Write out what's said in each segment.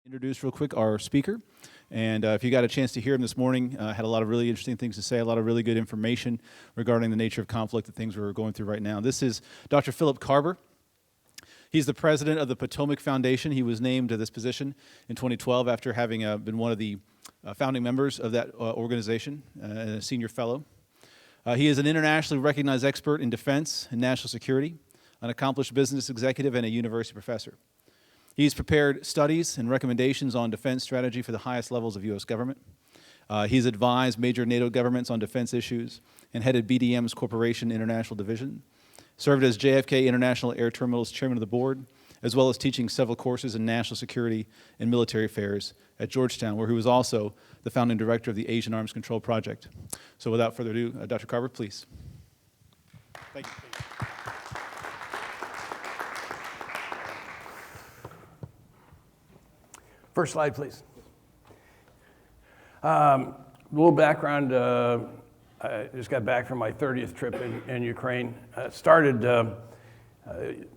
Introduce real quick our speaker, and if you got a chance to hear him this morning, had a lot of really interesting things to say, a lot of really good information regarding the nature of conflict, the things we're going through right now. This is Dr. Phillip Karber. He's the president of the Potomac Foundation. He was named to this position in 2012 after having been one of the founding members of that organization and a senior fellow. He is an internationally recognized expert in defense and national security, an accomplished business executive, and a university professor. He's prepared studies and recommendations on defense strategy for the highest levels of U.S. government. He's advised major NATO governments on defense issues and headed BDM's Corporation International Division. Served as JFK International Air Terminal's chairman of the board, as well as teaching several courses in national security and military affairs at Georgetown, where he was also the founding director of the Asian Arms Control Project. So without further ado, Dr. Karber, please. Thank you. First slide, please. A little background. I just got back from my 30th trip in Ukraine. The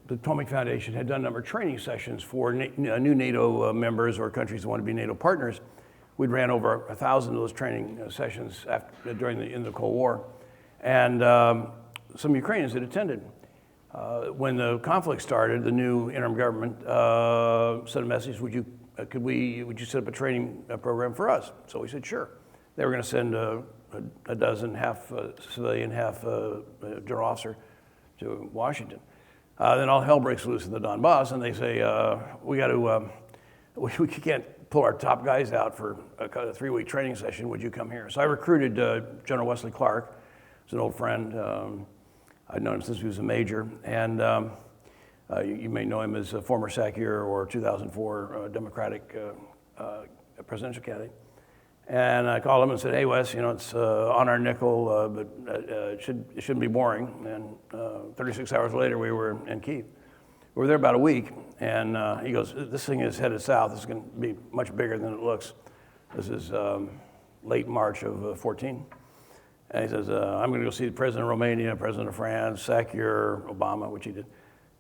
Potomac Foundation had done a number of training sessions for new NATO members or countries that want to be NATO partners. We'd ran over 1,000 of those training sessions in the Cold War. And some Ukrainians had attended. When the conflict started, the new interim government sent a message, would you set up a training program for us? So we said, sure. They were going to send a dozen, half civilian, half general officer to Washington. Then all hell breaks loose in the Donbass, and they say, we can't pull our top guys out for a 3-week training session. Would you come here? So I recruited General Wesley Clark, who's an old friend. I'd known him since he was a major, and you may know him as a former SACIR or 2004 Democratic presidential candidate. And I called him and said, hey, Wes, it's on our nickel, but it shouldn't be boring. And 36 hours later, we were in Kyiv. We were there about a week, and he goes, this thing is headed south. This is going to be much bigger than it looks. This is late March of 14. And he says, I'm going to go see the president of Romania, president of France, SACIR, Obama, which he did.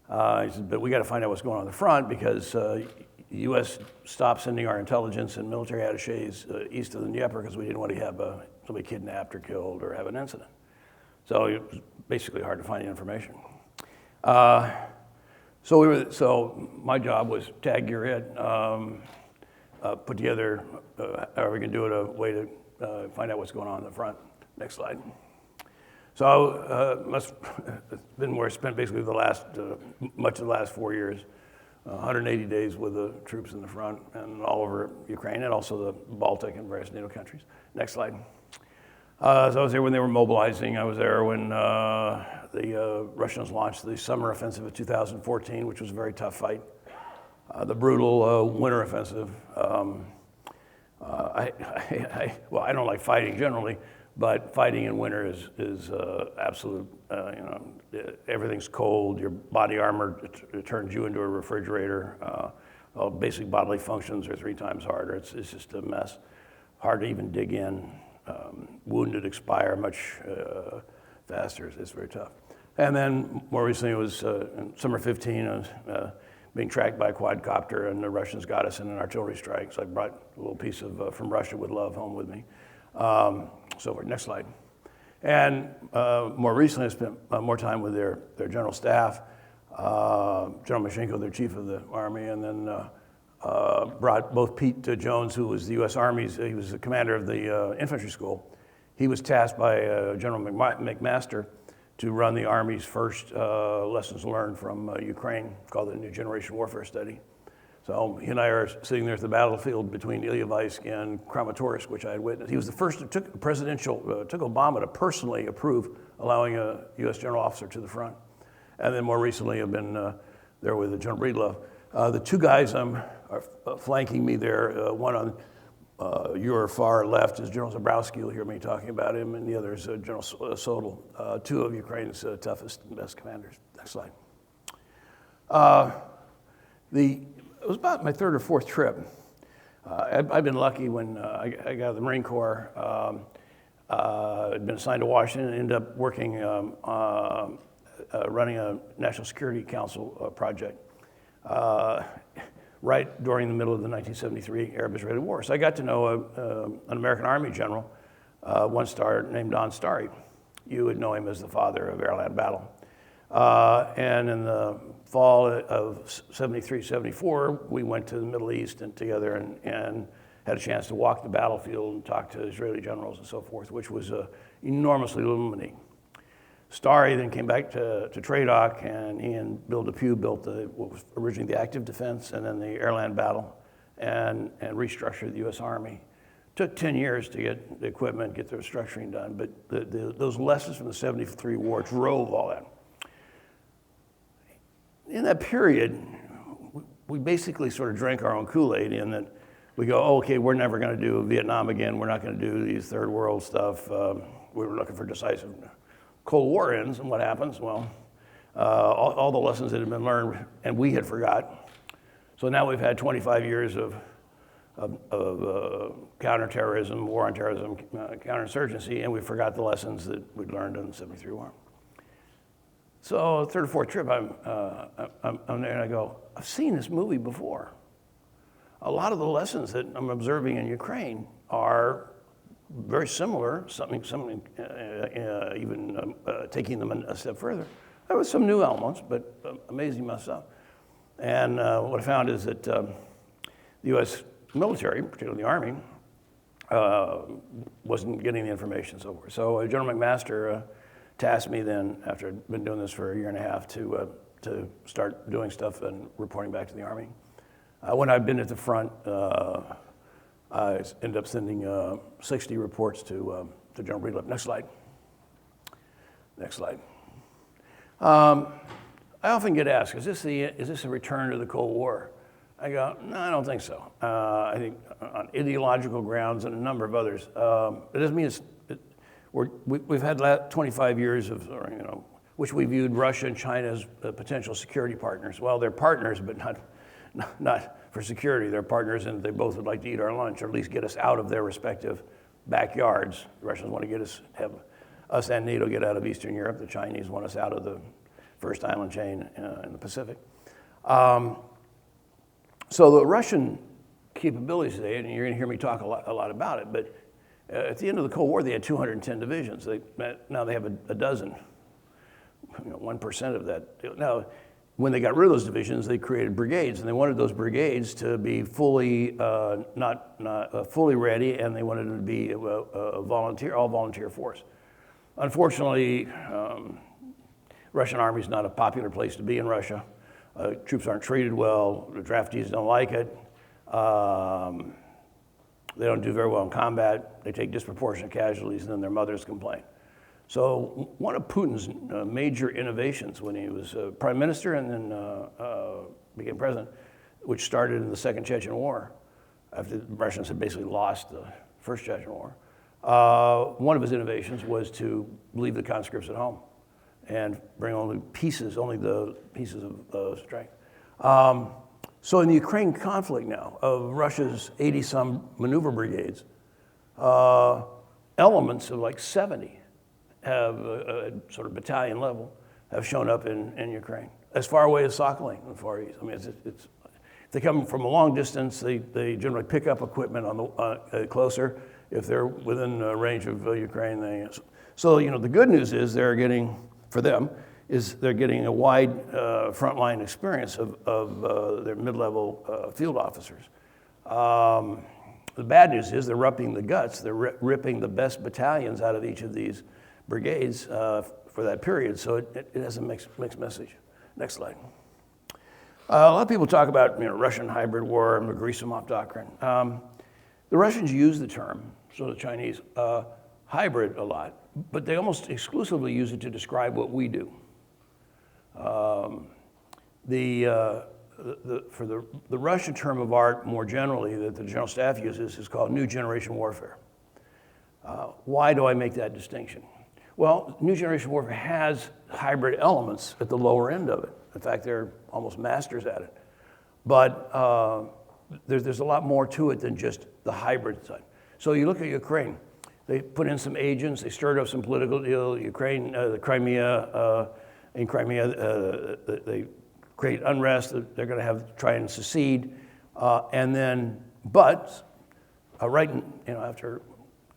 He said, but we got to find out what's going on the front because the U.S. stopped sending our intelligence and military attaches east of the Dnieper because we didn't want to have somebody kidnapped or killed or have an incident. So it was basically hard to find the information. So my job was tag gear in, put together, however we can do it, a way to find out what's going on in the front. Next slide. So it's been where I spent basically much of the last 4 years, 180 days with the troops in the front and all over Ukraine and also the Baltic and various NATO countries. Next slide. So I was there when they were mobilizing. I was there when the Russians launched the summer offensive of 2014, which was a very tough fight. The brutal winter offensive. I don't like fighting generally. But fighting in winter is absolute, everything's cold, your body armor turns you into a refrigerator. All basic bodily functions are 3 times harder. It's just a mess. Hard to even dig in. Wounded expire much faster. It's very tough. And then more recently it was in summer 15, I was being tracked by a quadcopter and the Russians got us in an artillery strike. So I brought a little piece of From Russia with Love home with me. Next slide. And more recently, I spent more time with their general staff, General Mashenko, their chief of the army, and then brought both Pete Jones, who was the U.S. Army's, he was the commander of the infantry school. He was tasked by General McMaster to run the Army's first lessons learned from Ukraine, called the New Generation Warfare Study. So he and I are sitting there at the battlefield between Ilyevsk and Kramatorsk, which I had witnessed. He was the first who took Obama to personally approve allowing a U.S. general officer to the front. And then more recently, I've been there with General Breedlove. The 2 guys are flanking me there. One on your far left is General Zabrowski. You'll hear me talking about him, and the other is General Sodal, 2 of Ukraine's toughest and best commanders. Next slide. It was about my 3rd or 4th trip. I've been lucky when I got out of the Marine Corps. I'd been assigned to Washington and ended up working, running a National Security Council project. right during the middle of the 1973 Arab-Israeli War. So I got to know an American Army general, one star named Don Starry. You would know him as the father of Airland Battle. And in the fall of 73, 74, we went to the Middle East and together and had a chance to walk the battlefield and talk to Israeli generals and so forth, which was enormously illuminating. Starry then came back to TRADOC, and he and Bill DePue built what was originally the active defense and then the Airland Battle and restructured the U.S. Army. Took 10 years to get the equipment, get the restructuring done, but those lessons from the 73 war drove all that. In that period, we basically sort of drank our own Kool-Aid in that we go, oh, okay, we're never going to do Vietnam again. We're not going to do these third world stuff. We were looking for decisive. Cold War ends, and what happens? Well, all the lessons that had been learned, and we had forgot. So now we've had 25 years of counterterrorism, war on terrorism, counterinsurgency, and we forgot the lessons that we'd learned in the 73 war. So third or fourth trip, I'm there and I go, I've seen this movie before. A lot of the lessons that I'm observing in Ukraine are very similar, something even taking them a step further. There was some new elements, but amazing myself. And what I found is that the U.S. military, particularly the Army, wasn't getting the information so forth. So General McMaster tasked me then, after I'd been doing this for a year and a half, to start doing stuff and reporting back to the Army. When I'd been at the front, I ended up sending 60 reports to General Breedlove. Next slide. Next slide. I often get asked, is this a return to the Cold War? I go, no, I don't think so. I think on ideological grounds and a number of others. It doesn't mean we've had 25 years of, which we viewed Russia and China as potential security partners. Well, they're partners, but not for security. They're partners, and they both would like to eat our lunch, or at least get us out of their respective backyards. The Russians want to have us and NATO get out of Eastern Europe. The Chinese want us out of the first island chain in the Pacific. So the Russian capabilities today, and you're going to hear me talk a lot about it, but at the end of the Cold War, they had 210 divisions. Now they have a dozen, 1% of that. Now, when they got rid of those divisions, they created brigades, and they wanted those brigades to be fully not fully ready, and they wanted them to be all volunteer force. Unfortunately, Russian Army is not a popular place to be in Russia. Troops aren't treated well. The draftees don't like it. They don't do very well in combat. They take disproportionate casualties, and then their mothers complain. So one of Putin's major innovations when he was prime minister and then became president, which started in the Second Chechen War, after the Russians had basically lost the First Chechen War, one of his innovations was to leave the conscripts at home and bring only the pieces of strength. So in the Ukraine conflict now, of Russia's 80-some maneuver brigades, elements of like 70 have sort of battalion level have shown up in Ukraine, as far away as Sakhalin in the Far East. I mean, if they come from a long distance, they generally pick up equipment on the closer. If they're within range of Ukraine, so the good news is they're getting a wide frontline experience of their mid-level field officers. The bad news is they're ripping the guts. They're ripping the best battalions out of each of these brigades for that period. So it has a mixed message. Next slide. A lot of people talk about Russian hybrid war and the Gerasimov doctrine. The Russians use the term, so the Chinese, hybrid a lot, but they almost exclusively use it to describe what we do. For the Russian term of art more generally that the General Staff uses is called New Generation Warfare. Why do I make that distinction? Well, New Generation Warfare has hybrid elements at the lower end of it. In fact, they're almost masters at it. But there's a lot more to it than just the hybrid side. So you look at Ukraine. They put in some agents. They stirred up some political deal. Ukraine, the Crimea, in Crimea, they create unrest. They're going to try and secede. Right after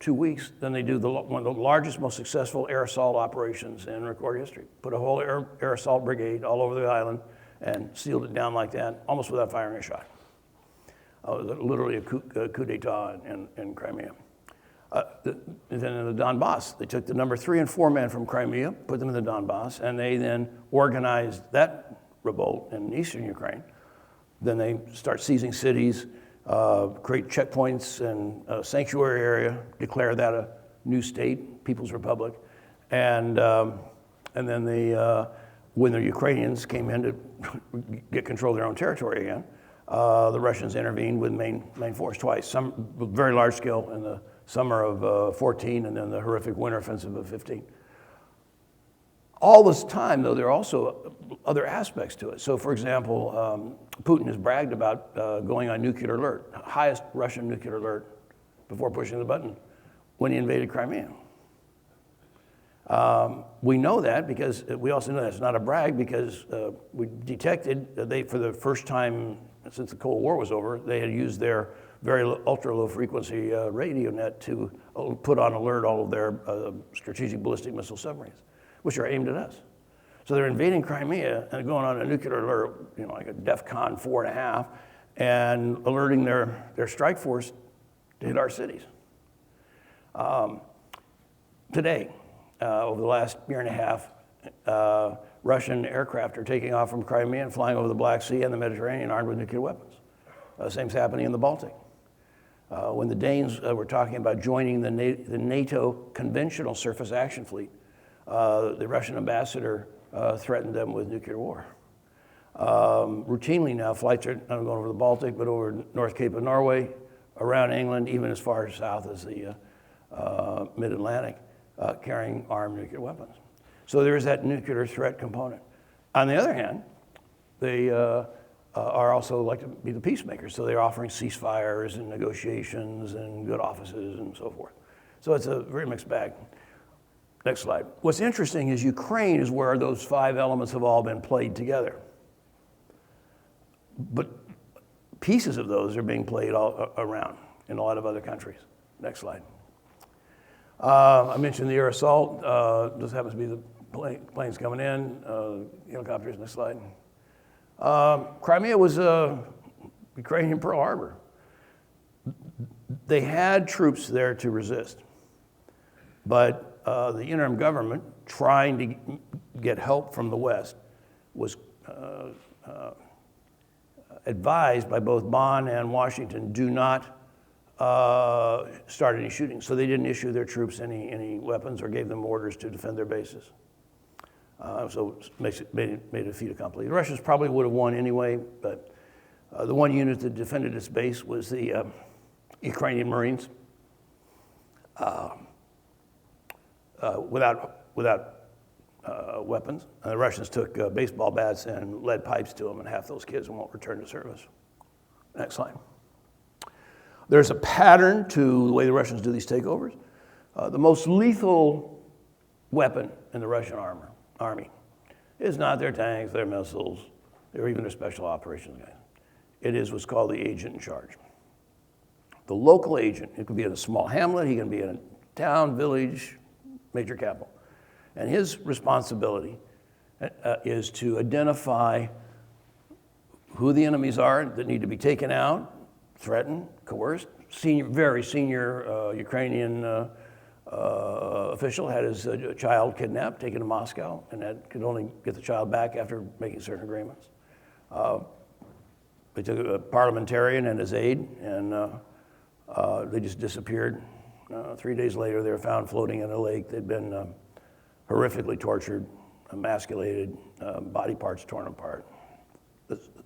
2 weeks, then they do one of the largest, most successful air assault operations in recorded history. Put a whole air assault brigade all over the island and sealed it down like that, almost without firing a shot. Literally a coup d'etat in Crimea. Then in the Donbass, they took the number 3 and 4 men from Crimea, put them in the Donbass, and they then organized that revolt in eastern Ukraine. Then they start seizing cities, create checkpoints and a sanctuary area, declare that a new state, People's Republic, and then when the Ukrainians came in to get control of their own territory again, the Russians intervened with main force twice, some very large scale in the summer of 14, and then the horrific winter offensive of 15. All this time, though, there are also other aspects to it. So, for example, Putin has bragged about going on nuclear alert, highest Russian nuclear alert before pushing the button when he invaded Crimea. We know that because we also know that's not a brag because we detected for the first time since the Cold War was over, they had used their very ultra low frequency radio net to put on alert all of their strategic ballistic missile submarines, which are aimed at us. So they're invading Crimea and going on a nuclear alert, like a DEFCON 4.5, and alerting their strike force to hit our cities. Today, over the last year and a half, Russian aircraft are taking off from Crimea and flying over the Black Sea and the Mediterranean armed with nuclear weapons. Same's happening in the Baltic. When the Danes were talking about joining the NATO conventional surface action fleet, the Russian ambassador threatened them with nuclear war. Routinely now, flights are not going over the Baltic, but over North Cape of Norway, around England, even as far south as the mid-Atlantic, carrying armed nuclear weapons. So there is that nuclear threat component. On the other hand, they are also like to be the peacemakers. So they're offering ceasefires and negotiations and good offices and so forth. So it's a very mixed bag. Next slide. What's interesting is Ukraine is where those 5 elements have all been played together. But pieces of those are being played all around in a lot of other countries. Next slide. I mentioned the air assault. This happens to be the planes coming in, helicopters. Next slide. Crimea was Ukrainian Pearl Harbor. They had troops there to resist, but the interim government, trying to get help from the West, was advised by both Bonn and Washington, do not start any shooting. So they didn't issue their troops any weapons or gave them orders to defend their bases. So it made it a fait accompli. The Russians probably would have won anyway, but the one unit that defended its base was the Ukrainian Marines. Without weapons. The Russians took baseball bats and lead pipes to them, and half those kids won't return to service. Next slide. There's a pattern to the way the Russians do these takeovers. The most lethal weapon in the Russian army is not their tanks, their missiles, or even their special operations guys. It is what's called the agent in charge. The local agent, it could be in a small hamlet, he can be in a town, village, major capital. And his responsibility is to identify who the enemies are that need to be taken out, threatened, coerced. Very senior Ukrainian official had his child kidnapped, taken to Moscow, and that could only get the child back after making certain agreements. They took a parliamentarian and his aide, and they just disappeared. 3 days later, they were found floating in a lake. They'd been horrifically tortured, emasculated, body parts torn apart,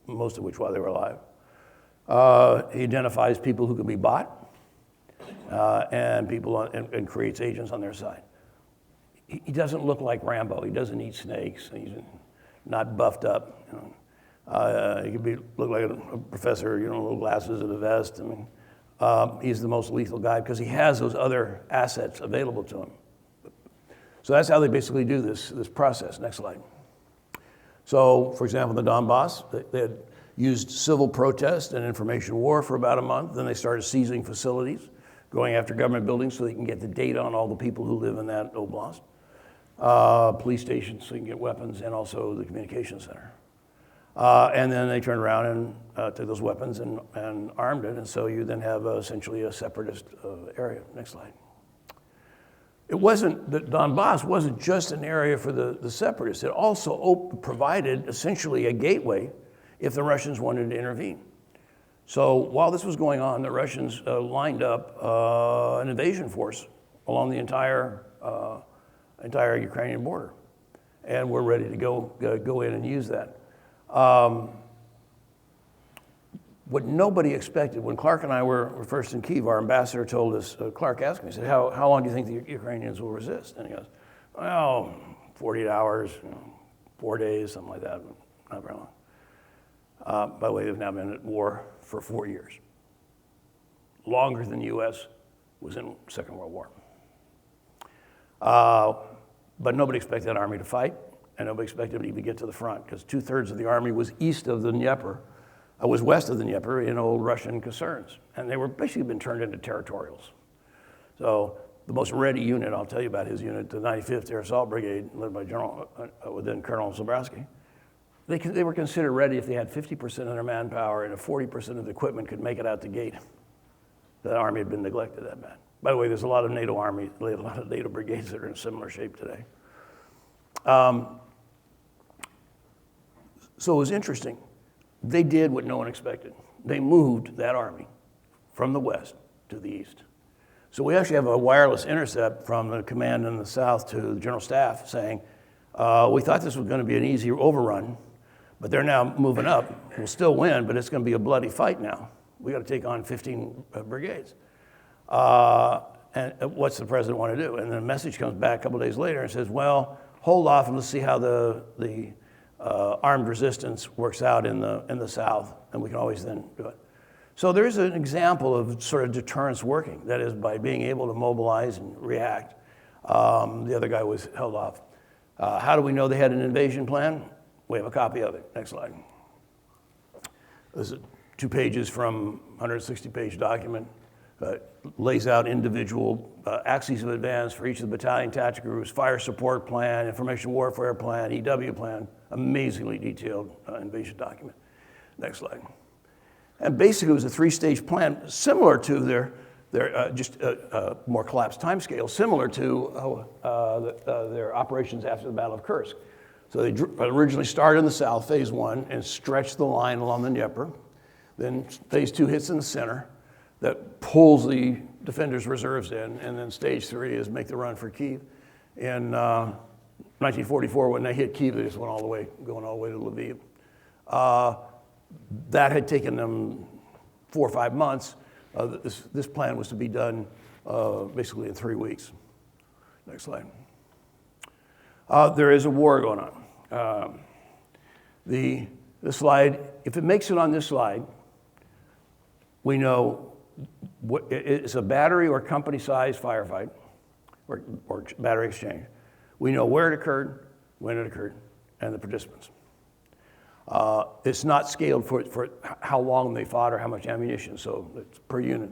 most of which while they were alive. He identifies people who can be bought and people and creates agents on their side. He doesn't look like Rambo. He doesn't eat snakes. He's not buffed up. He could look like a professor, little glasses and a vest. I mean, he's the most lethal guy because he has those other assets available to him. So that's how they basically do this process. Next slide. So, for example, the Donbass, they had used civil protest and information war for about a month. Then they started seizing facilities, going after government buildings so they can get the data on all the people who live in that oblast. Police stations so you can get weapons, and also the communication center. And then they turned around and took those weapons and armed it, and so you then have essentially a separatist area. Next slide. It wasn't, the Donbass wasn't just an area for the separatists. It also provided essentially a gateway if the Russians wanted to intervene. So while this was going on, the Russians lined up an invasion force along the entire Ukrainian border, and we're ready to go in and use that. What nobody expected, when Clark and I were first in Kyiv, our ambassador told us, Clark asked me, he said, how long do you think the Ukrainians will resist? And he goes, well, 48 hours, 4 days, something like that, not very long. By the way, they've now been at war for 4 years. Longer than the U.S. was in the Second World War. But nobody expected that army to fight, and nobody expected it to even get to the front, because 2/3 of the army was east of the Dnieper, was west of the Dnieper in old Russian caserns, and they were basically been turned into territorials. So the most ready unit, I'll tell you about his unit, the 95th Air Assault Brigade, led by then Colonel Zabrowski. They were considered ready if they had 50% of their manpower and if 40% of the equipment could make it out the gate. The army had been neglected that bad. By the way, there's a lot of NATO armies, a lot of NATO brigades that are in similar shape today. So it was interesting. They did what no one expected. They moved that army from the west to the east. So we actually have a wireless intercept from the command in the south to the general staff saying, we thought this was going to be an easy overrun, but they're now moving up. We'll still win, but it's going to be a bloody fight now. We got to take on 15 brigades. And what's the president want to do? And then a message comes back a couple days later and says, well, hold off and let's see how the armed resistance works out in the south, and we can always then do it. So there's an example of sort of deterrence working. That is, by being able to mobilize and react. The other guy was held off. How do we know they had an invasion plan? We have a copy of it. Next slide. This is 2 pages from 160-page document. Lays out individual axes of advance for each of the battalion tactical groups, fire support plan, information warfare plan, EW plan, amazingly detailed invasion document. Next slide. And basically it was a 3-stage plan similar to their just more collapsed timescale, similar to their operations after the Battle of Kursk. So they originally started in the south, phase 1, and stretched the line along the Dnieper. Then phase 2 hits in the center. That pulls the defenders' reserves in, and then stage 3 is make the run for Kyiv. In 1944, when they hit Kyiv, they just went all the way, going all the way to Lviv. That had taken them 4 or 5 months. This plan was to be done basically in 3 weeks. Next slide. There is a war going on. The slide, if it makes it on this slide, we know it's a battery or company-sized firefight or battery exchange. We know where it occurred, when it occurred, and the participants. It's not scaled for how long they fought or how much ammunition, so it's per unit.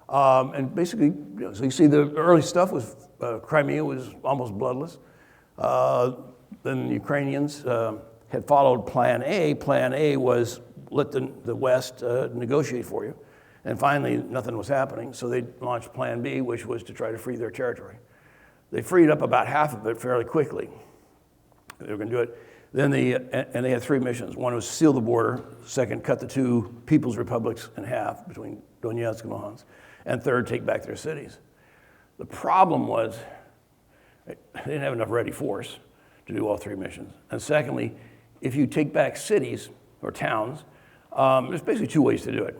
And basically, so you see the early stuff was, Crimea was almost bloodless. Then the Ukrainians had followed Plan A. Plan A was let the West negotiate for you. And finally, nothing was happening, so they launched Plan B, which was to try to free their territory. They freed up about half of it fairly quickly. They were going to do it. Then and they had 3 missions. One was seal the border. Second, cut the 2 people's republics in half between Donetsk and Luhansk. And third, take back their cities. The problem was they didn't have enough ready force to do all 3 missions. And secondly, if you take back cities or towns, there's basically 2 ways to do it.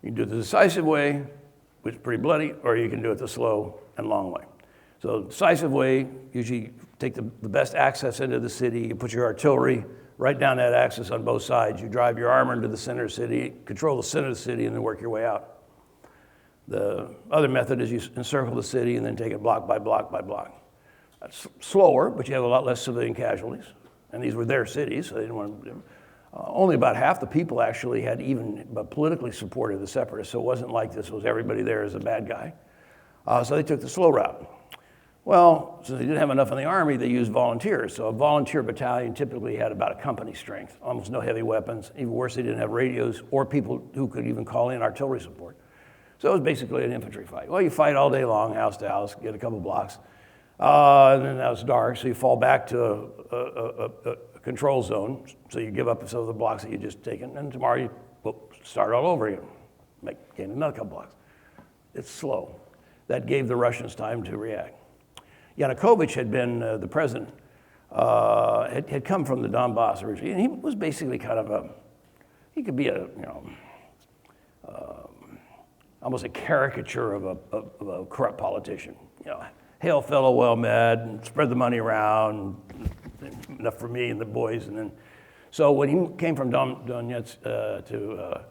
You can do it the decisive way, which is pretty bloody, or you can do it the slow and long way. So the decisive way, usually take the best access into the city, you put your artillery right down that axis on both sides, you drive your armor into the center of the city, control the center of the city, and then work your way out. The other method is you encircle the city and then take it block by block by block. That's slower, but you have a lot less civilian casualties. And these were their cities, so they didn't want to do them. Only about half the people actually had even politically supported the separatists, so it wasn't like this was everybody there as a bad guy. So they took the slow route. Well, since they didn't have enough in the Army, they used volunteers. So a volunteer battalion typically had about a company strength, almost no heavy weapons. Even worse, they didn't have radios or people who could even call in artillery support. So it was basically an infantry fight. Well, you fight all day long, house to house, get a couple blocks. And then now it's dark, so you fall back to a control zone. So you give up some of the blocks that you just taken, and tomorrow you start all over again, gain another couple blocks. It's slow. That gave the Russians time to react. Yanukovych had been the president, had come from the Donbass originally, and he was basically kind of he could be almost a caricature of a corrupt politician. Hail fellow well met, and spread the money around, enough for me and the boys. And then, so when he came from Donetsk to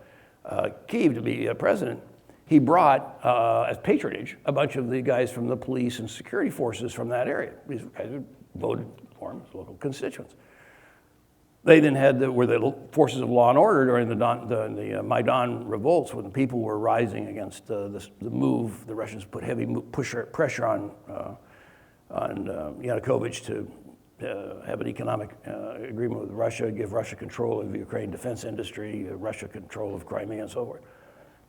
Kyiv to be president, he brought, as patronage, a bunch of the guys from the police and security forces from that area. These guys who voted for him as local constituents. They then were the forces of law and order during the Maidan revolts, when the people were rising against the move. The Russians put heavy pressure on Yanukovych to have an economic agreement with Russia, give Russia control of the Ukraine defense industry, Russia control of Crimea, and so forth.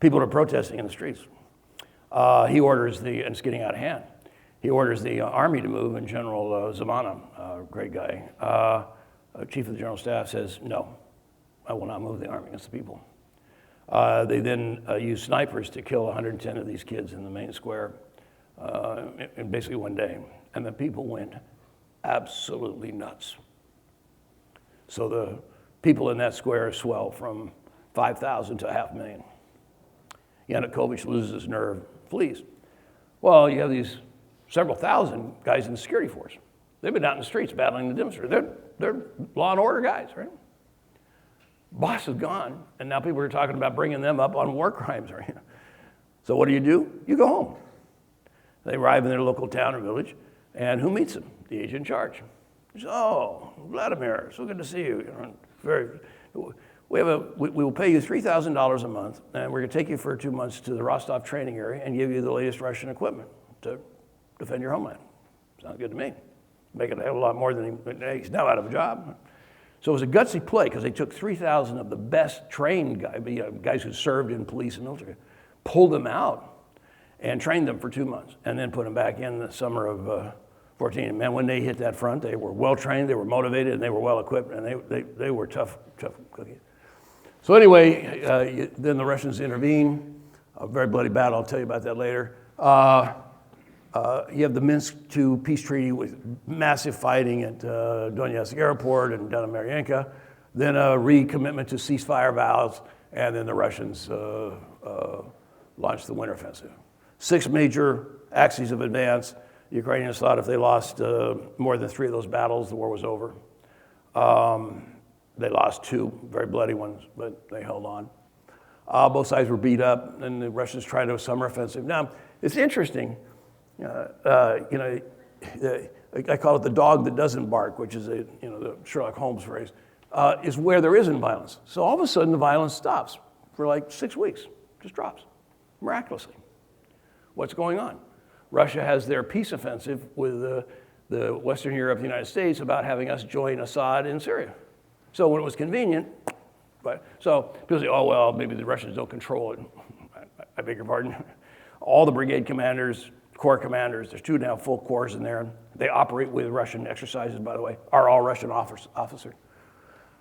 People are protesting in the streets. He orders and it's getting out of hand. He orders the army to move, and General Zamana, a great guy, chief of the general staff, says, no, I will not move the army against the people. They then use snipers to kill 110 of these kids in the main square in basically one day. And the people went absolutely nuts. So the people in that square swell from 5,000 to 500,000. Yanukovych loses his nerve, flees. Well, you have these several thousand guys in the security force. They've been out in the streets battling the demonstrators. They're law and order guys, right? Boss is gone, and now people are talking about bringing them up on war crimes, right? So what do? You go home. They arrive in their local town or village, and who meets them? The agent in charge. He says, oh, Vladimir, so good to see you. We will pay you $3,000 a month, and we're going to take you for 2 months to the Rostov training area and give you the latest Russian equipment to defend your homeland. Sounds good to me. Making a hell of a lot more than he's now out of a job. So it was a gutsy play, because they took 3,000 of the best trained guys who served in police and military, pulled them out and trained them for 2 months, and then put them back in the summer of 14. And man, when they hit that front, they were well trained, they were motivated, and they were well equipped, and they were tough cookies. So anyway, then the Russians intervene. A very bloody battle. I'll tell you about that later. You have the Minsk II peace treaty with massive fighting at Donetsk airport and down in Mariinka, then a recommitment to ceasefire vows, and then the Russians launched the winter offensive. 6 major axes of advance. The Ukrainians thought if they lost more than 3 of those battles, the war was over. They lost 2 very bloody ones, but they held on. Both sides were beat up, and the Russians tried a summer offensive. Now, it's interesting. I call it the dog that doesn't bark, which is the Sherlock Holmes phrase, is where there isn't violence. So all of a sudden the violence stops for like 6 weeks, just drops, miraculously. What's going on? Russia has their peace offensive with the Western Europe, the United States, about having us join Assad in Syria. So when it was convenient, so people say, oh, well, maybe the Russians don't control it. I beg your pardon. All the brigade commanders, corps commanders, there's 2 now full corps in there. They operate with Russian exercises, by the way, are all Russian officers.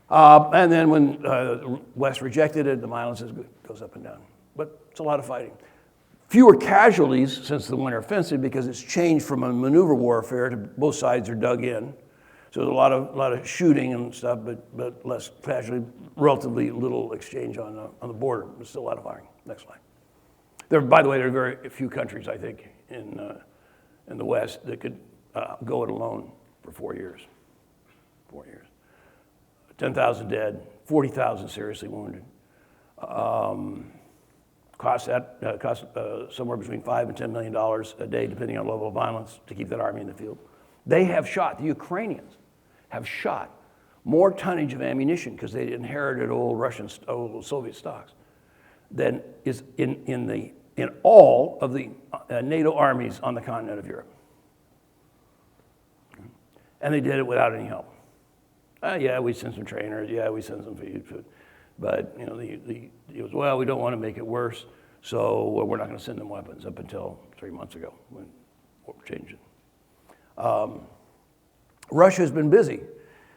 And then when the West rejected it, the violence goes up and down. But it's a lot of fighting. Fewer casualties since the winter offensive, because it's changed from a maneuver warfare to both sides are dug in. So there's a lot of shooting and stuff, but less casualty, relatively little exchange on the border. There's still a lot of firing. Next slide. By the way, there are very few countries, I think, in the West that could go it alone for 4 years. 4 years. 10,000 dead, 40,000 seriously wounded. Cost somewhere between $5 and $10 million a day, depending on level of violence, to keep that army in the field. The Ukrainians have shot more tonnage of ammunition because they inherited old Soviet stocks than is in all of the NATO armies on the continent of Europe. And they did it without any help. Yeah, we sent some trainers. Yeah, we sent some food. But it was, well, we don't want to make it worse, so we're not going to send them weapons up until 3 months ago when we're changing. Russia's been busy.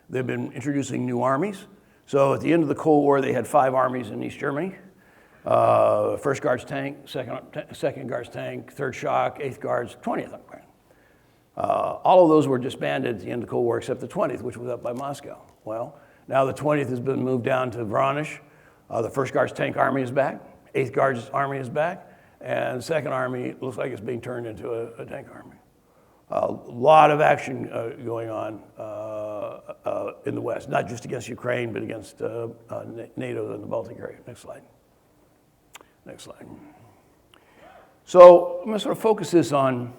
They've been introducing new armies. So at the end of the Cold War, they had 5 armies in East Germany. 1st Guards Tank, 2nd Guards Tank, 3rd Shock, 8th Guards, 20th Ukraine. All of those were disbanded at the end of the Cold War except the 20th, which was up by Moscow. Well, now the 20th has been moved down to Voronezh. The 1st Guards Tank Army is back. 8th Guards Army is back. And the 2nd Army looks like it's being turned into a tank army. A lot of action going on in the West, not just against Ukraine, but against NATO and the Baltic area. Next slide. Next slide. So I'm going to sort of focus this on,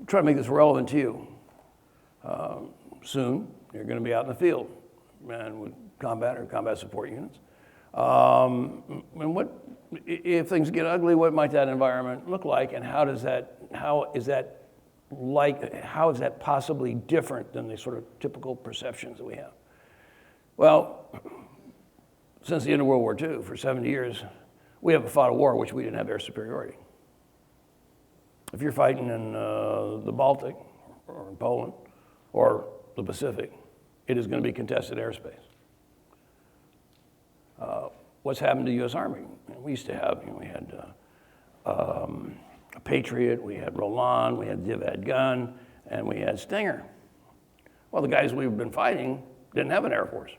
try to make this relevant to you. Soon, you're going to be out in the field and with combat or combat support units. And if things get ugly, what might that environment look like, and how is that possibly different than the sort of typical perceptions that we have? Well, since the end of World War II, for 70 years, we haven't fought a war in which we didn't have air superiority. If you're fighting in the Baltic or in Poland or the Pacific, it is going to be contested airspace. What's happened to the U.S. Army? We used to have, we had a Patriot, we had Roland, we had Divad gun, and we had Stinger. Well, the guys we've been fighting didn't have an Air Force.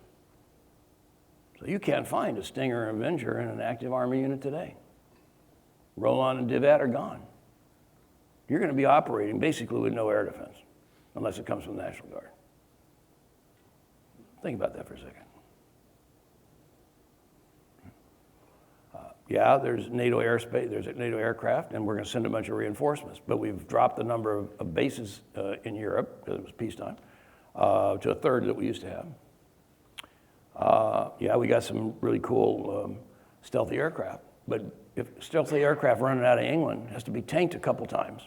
So you can't find a Stinger or Avenger in an active Army unit today. Roland and Divad are gone. You're going to be operating basically with no air defense, unless it comes from the National Guard. Think about that for a second. Yeah, there's NATO airspace, there's NATO aircraft, and we're going to send a bunch of reinforcements. But we've dropped the number of bases in Europe, because it was peacetime, to a third that we used to have. Yeah, we got some really cool stealthy aircraft. But if stealthy aircraft running out of England has to be tanked a couple times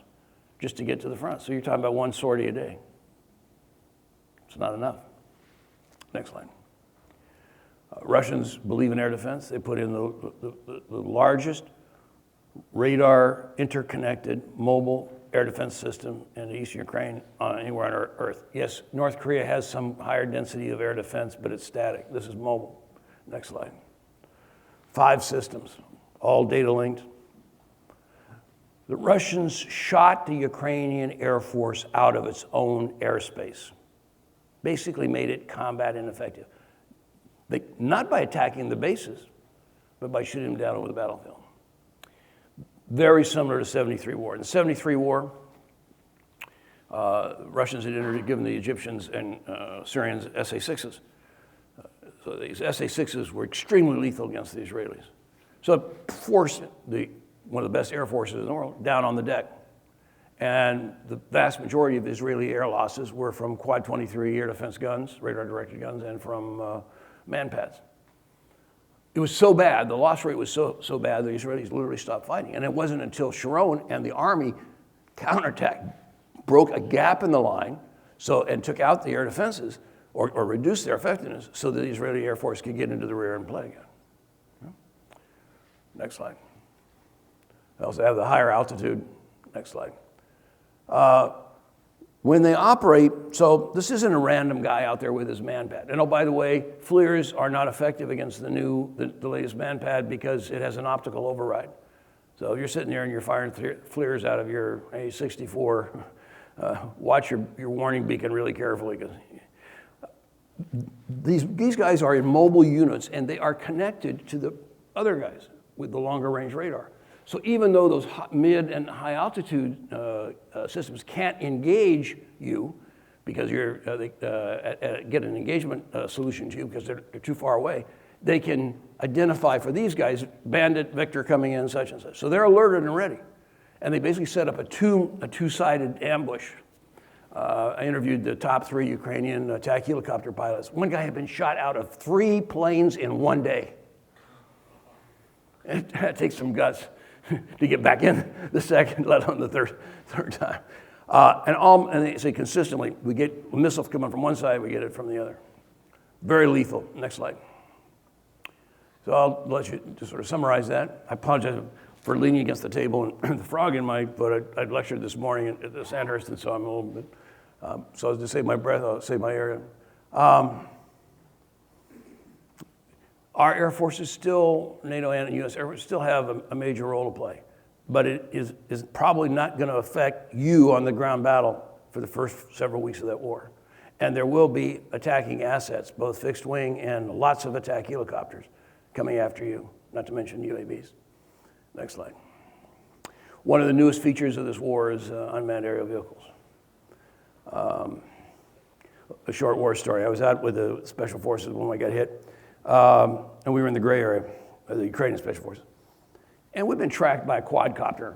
just to get to the front. So you're talking about 1 sortie a day. It's not enough. Next slide. Russians believe in air defense. They put in the largest radar interconnected mobile air defense system in eastern Ukraine anywhere on Earth. Yes, North Korea has some higher density of air defense, but it's static. This is mobile. Next slide. 5 systems, all data linked. The Russians shot the Ukrainian Air Force out of its own airspace. Basically made it combat ineffective. Not by attacking the bases, but by shooting them down over the battlefield. Very similar to 73 war. In the 73 war, Russians had given the Egyptians and Syrians SA-6s. So these SA-6s were extremely lethal against the Israelis. So it forced one of the best air forces in the world down on the deck. And the vast majority of Israeli air losses were from Quad 23 air defense guns, radar-directed guns, and from manpads. It was so bad, the loss rate was so bad, the Israelis literally stopped fighting. And it wasn't until Sharon and the army counterattacked, broke a gap in the line, and took out the air defenses, or reduced their effectiveness, so that the Israeli Air Force could get into the rear and play again. Next slide. They also have the higher altitude. Next slide. When they operate, so this isn't a random guy out there with his manpad. And oh, by the way, FLIRs are not effective against the latest manpad because it has an optical override. So if you're sitting there and you're firing FLIRs out of your A64, watch your warning beacon really carefully, because these guys are in mobile units and they are connected to the other guys with the longer range radar. So even though those mid and high altitude systems can't engage you because they get an engagement solution to you because they're too far away, they can identify for these guys, bandit, Victor coming in, such and such. So they're alerted and ready. And they basically set up a two-sided ambush I interviewed the top 3 Ukrainian attack helicopter pilots. One guy had been shot out of 3 planes in one day. It takes some guts to get back in the second, let alone the third time. And they say consistently, we get missiles coming from one side, we get it from the other. Very lethal. Next slide. So I'll let you just sort of summarize that. I apologize for leaning against the table and the frog in my foot. I'd lectured this morning at the Sandhurst, and so I'm a little bit, so to save my breath, I'll save my air. Our Air Force is still, NATO and U.S. Air Force still have a major role to play, but it is probably not going to affect you on the ground battle for the first several weeks of that war. And there will be attacking assets, both fixed wing and lots of attack helicopters coming after you, not to mention UAVs. Next slide. One of the newest features of this war is unmanned aerial vehicles. A short war story. I was out with the Special Forces when I got hit, and we were in the gray area of the Ukrainian Special Forces. And we've been tracked by a quadcopter.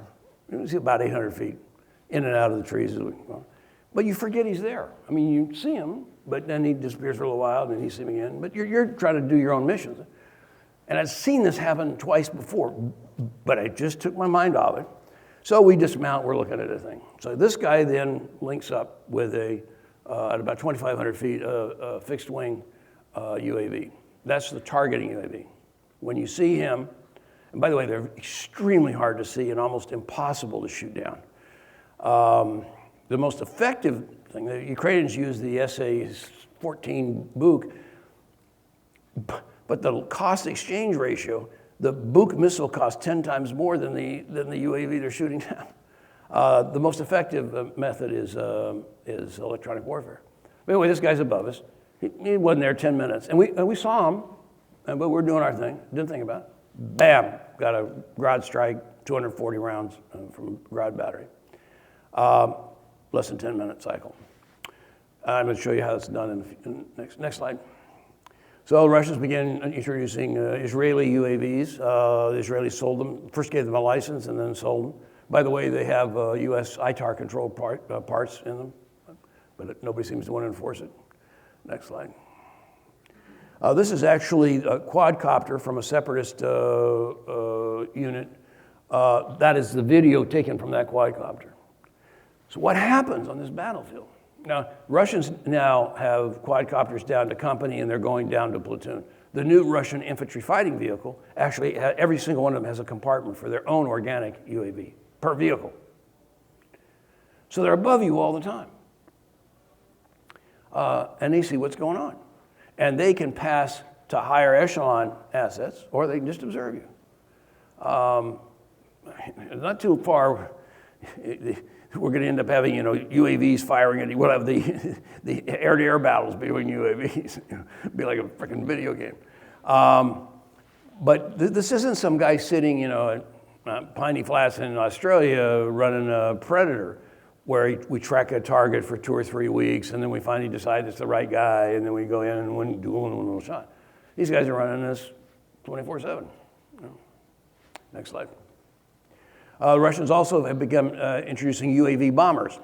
It was about 800 feet, in and out of the trees. But you forget he's there. I mean, you see him, but then he disappears for a little while, and then you see him again. But you're trying to do your own missions. And I've seen this happen twice before, but I just took my mind off it. So we dismount, we're looking at a thing. So this guy then links up with at about 2,500 feet, a fixed wing UAV. That's the targeting UAV. When you see him, and by the way, they're extremely hard to see and almost impossible to shoot down. The most effective thing, the Ukrainians use the SA-14 Buk, but the cost exchange ratio, the Buk missile costs 10 times more than the UAV they're shooting down. The most effective method is electronic warfare. But anyway, this guy's above us. He wasn't there 10 minutes. And we saw him, but we're doing our thing, didn't think about it. Bam, got a Grad strike, 240 rounds from Grad battery. Less than 10-minute cycle. I'm going to show you how it's done in the next slide. So the Russians began introducing Israeli UAVs. The Israelis sold them, first gave them a license and then sold them. By the way, they have US ITAR control parts in them, but nobody seems to want to enforce it. Next slide. This is actually a quadcopter from a separatist unit. That is the video taken from that quadcopter. So what happens on this battlefield? Now, Russians now have quadcopters down to company, and they're going down to platoon. The new Russian infantry fighting vehicle, actually, every single one of them has a compartment for their own organic UAV per vehicle. So they're above you all the time. And they see what's going on. And they can pass to higher echelon assets, or they can just observe you. Not too far, we're going to end up having, UAVs firing, and we'll have the air-to-air battles between UAVs. It'll be like a freaking video game. But this isn't some guy sitting, at Piney Flats in Australia running a Predator, where we track a target for 2 or 3 weeks, and then we finally decide it's the right guy, and then we go in and do one little shot. These guys are running this 24/7. Next slide. The Russians also have begun introducing UAV bombers.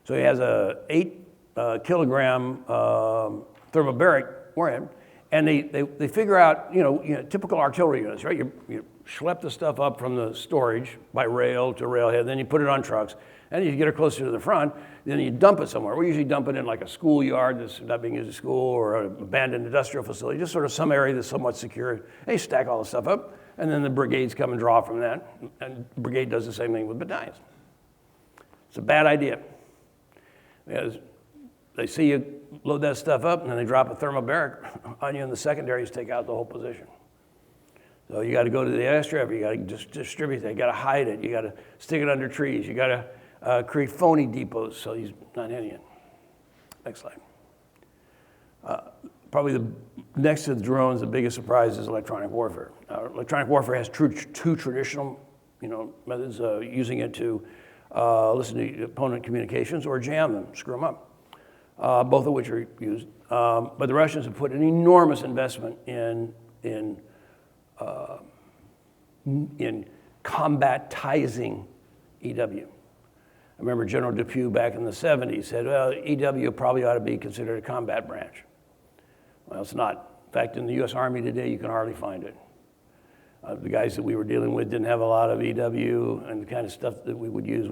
So he has a 8-kilogram thermobaric warhead, and they figure out, typical artillery units, right? You schlep the stuff up from the storage by rail to railhead, then you put it on trucks, and you get it closer to the front, then you dump it somewhere. We usually dump it in like a schoolyard that's not being used as school, or an abandoned industrial facility, just sort of some area that's somewhat secure. And you stack all the stuff up, and then the brigades come and draw from that, and the brigade does the same thing with battalions. It's a bad idea, because they see you load that stuff up, and then they drop a thermobaric on you, and the secondaries take out the whole position. So you got to go to the airstrip, you got to just distribute it, you got to hide it, you got to stick it under trees, you got to create phony depots so he's not hitting it. Next slide. Probably next to the drones, the biggest surprise is electronic warfare. Electronic warfare has two traditional, methods, using it to listen to opponent communications or jam them, screw them up, both of which are used. But the Russians have put an enormous investment in combatizing EW. I remember General Depew back in the 70s said, well, EW probably ought to be considered a combat branch. Well, it's not. In fact, in the U.S. Army today, you can hardly find it. The guys that we were dealing with didn't have a lot of EW, and the kind of stuff that we would use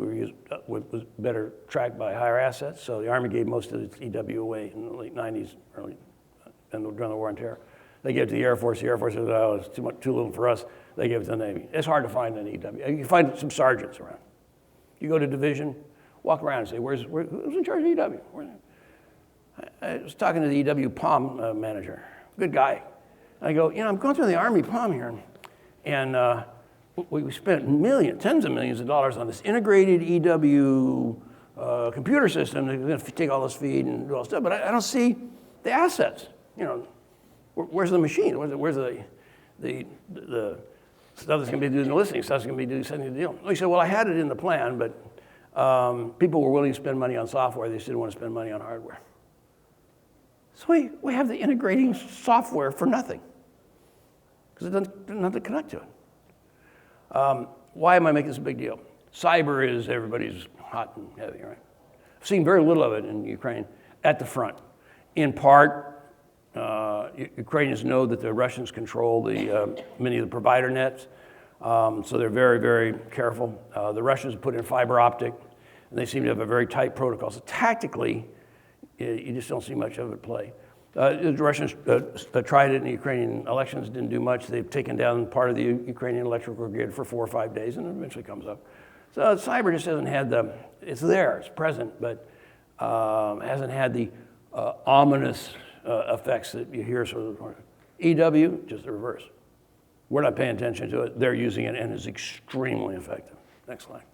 was better tracked by higher assets. So the Army gave most of its EW away in the late 90s, and during the War on Terror. They gave it to the Air Force. The Air Force said, oh, it's too little for us. They gave it to the Navy. It's hard to find an EW. You can find some sergeants around. You go to division, walk around and say, who's in charge of EW? I was talking to the EW POM manager, good guy. I go, I'm going through the Army POM here, and we spent tens of millions of dollars on this integrated EW computer system that's going to take all this feed and do all this stuff, but I don't see the assets. Where's the machine? Where's the stuff that's going to be doing the listening, stuff that's going to be doing sending the deal? He said, well, I had it in the plan, but people were willing to spend money on software. They just didn't want to spend money on hardware. So we have the integrating software for nothing because it doesn't have to connect to it. Why am I making this a big deal? Cyber is everybody's hot and heavy, right? I've seen very little of it in Ukraine at the front. In part, Ukrainians know that the Russians control many of the provider nets, so they're very, very careful. The Russians put in fiber optic, and they seem to have a very tight protocol. So tactically, you just don't see much of it play. The Russians tried it in the Ukrainian elections, didn't do much. They've taken down part of the Ukrainian electrical grid for 4 or 5 days, and it eventually comes up. So cyber just hasn't had it's there, it's present, but hasn't had the ominous effects that you hear sort of. EW, just the reverse. We're not paying attention to it. They're using it, and it's extremely effective. Next slide.